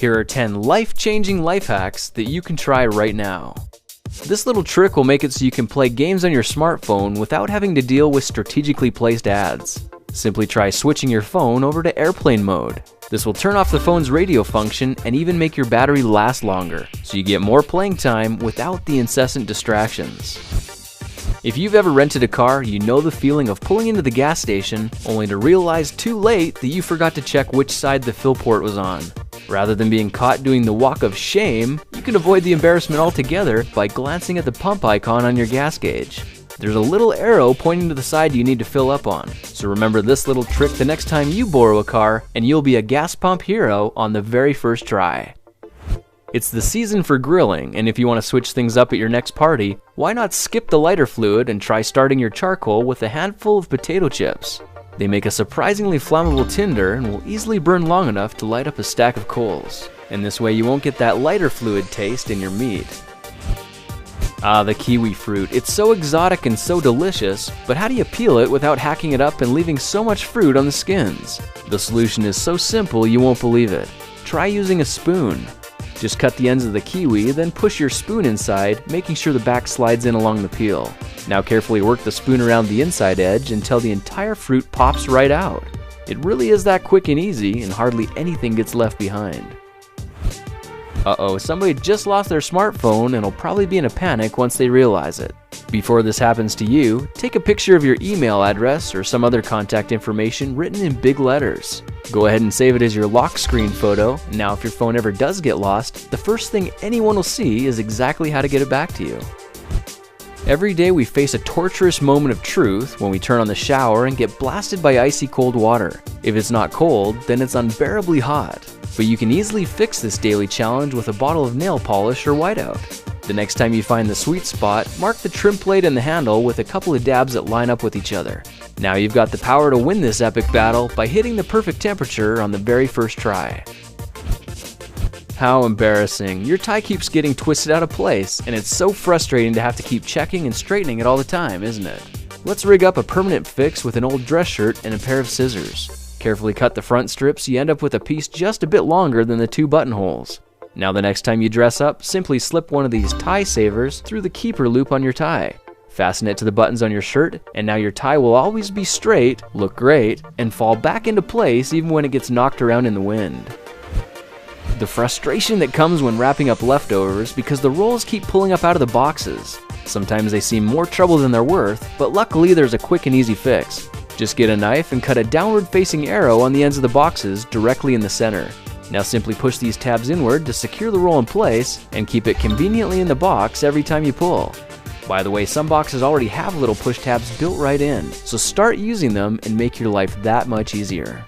Here are 10 life-changing life hacks that you can try right now. This little trick will make it so you can play games on your smartphone without having to deal with strategically placed ads. Simply try switching your phone over to airplane mode. This will turn off the phone's radio function and even make your battery last longer, so you get more playing time without the incessant distractions. If you've ever rented a car, you know the feeling of pulling into the gas station only to realize too late that you forgot to check which side the fill port was on. Rather than being caught doing the walk of shame, you can avoid the embarrassment altogether by glancing at the pump icon on your gas gauge. There's a little arrow pointing to the side you need to fill up on, so remember this little trick the next time you borrow a car and you'll be a gas pump hero on the very first try. It's the season for grilling, and if you want to switch things up at your next party, why not skip the lighter fluid and try starting your charcoal with a handful of potato chips? They make a surprisingly flammable tinder and will easily burn long enough to light up a stack of coals. And this way you won't get that lighter fluid taste in your meat. Ah, the kiwi fruit. It's so exotic and so delicious, but how do you peel it without hacking it up and leaving so much fruit on the skins? The solution is so simple you won't believe it. Try using a spoon. Just cut the ends of the kiwi, then push your spoon inside, making sure the back slides in along the peel. Now carefully work the spoon around the inside edge until the entire fruit pops right out. It really is that quick and easy, and hardly anything gets left behind. Uh-oh, somebody just lost their smartphone and will probably be in a panic once they realize it. Before this happens to you, take a picture of your email address or some other contact information written in big letters. Go ahead and save it as your lock screen photo. Now if your phone ever does get lost, the first thing anyone will see is exactly how to get it back to you. Every day we face a torturous moment of truth when we turn on the shower and get blasted by icy cold water. If it's not cold, then it's unbearably hot. But you can easily fix this daily challenge with a bottle of nail polish or whiteout. The next time you find the sweet spot, mark the trim plate and the handle with a couple of dabs that line up with each other. Now you've got the power to win this epic battle by hitting the perfect temperature on the very first try. How embarrassing. Your tie keeps getting twisted out of place, and it's so frustrating to have to keep checking and straightening it all the time, isn't it? Let's rig up a permanent fix with an old dress shirt and a pair of scissors. Carefully cut the front strips, you end up with a piece just a bit longer than the two buttonholes. Now the next time you dress up, simply slip one of these tie savers through the keeper loop on your tie. Fasten it to the buttons on your shirt, and now your tie will always be straight, look great, and fall back into place even when it gets knocked around in the wind. The frustration that comes when wrapping up leftovers because the rolls keep pulling up out of the boxes. Sometimes they seem more trouble than they're worth, but luckily there's a quick and easy fix. Just get a knife and cut a downward facing arrow on the ends of the boxes directly in the center. Now simply push these tabs inward to secure the roll in place and keep it conveniently in the box every time you pull. By the way, some boxes already have little push tabs built right in, so start using them and make your life that much easier.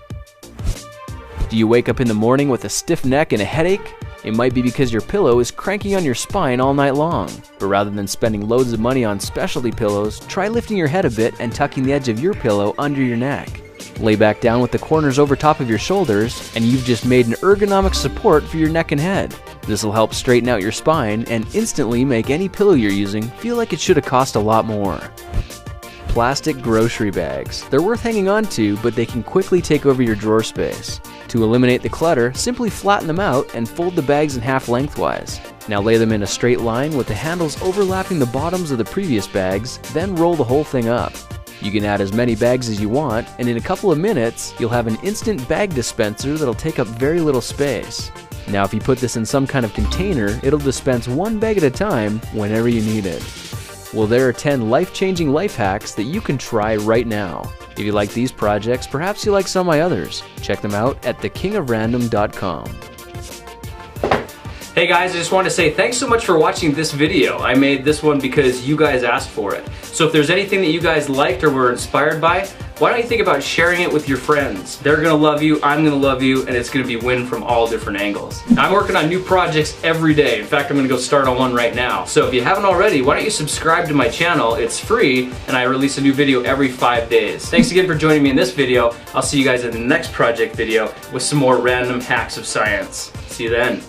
Do you wake up in the morning with a stiff neck and a headache? It might be because your pillow is cranking on your spine all night long. But rather than spending loads of money on specialty pillows, try lifting your head a bit and tucking the edge of your pillow under your neck. Lay back down with the corners over top of your shoulders, and you've just made an ergonomic support for your neck and head. This will help straighten out your spine and instantly make any pillow you're using feel like it should have cost a lot more. Plastic grocery bags. They're worth hanging on to, but they can quickly take over your drawer space. To eliminate the clutter, simply flatten them out and fold the bags in half lengthwise. Now lay them in a straight line with the handles overlapping the bottoms of the previous bags, then roll the whole thing up. You can add as many bags as you want, and in a couple of minutes, you'll have an instant bag dispenser that'll take up very little space. Now if you put this in some kind of container, it'll dispense one bag at a time whenever you need it. Well, there are 10 life-changing life hacks that you can try right now. If you like these projects, perhaps you like some of my others. Check them out at thekingofrandom.com. Hey guys, I just wanted to say thanks so much for watching this video. I made this one because you guys asked for it. So if there's anything that you guys liked or were inspired by, why don't you think about sharing it with your friends? They're gonna love you, I'm gonna love you, and it's gonna be win from all different angles. I'm working on new projects every day. In fact, I'm gonna go start on one right now. So if you haven't already, why don't you subscribe to my channel? It's free, and I release a new video every 5 days. Thanks again for joining me in this video. I'll see you guys in the next project video with some more random hacks of science. See you then.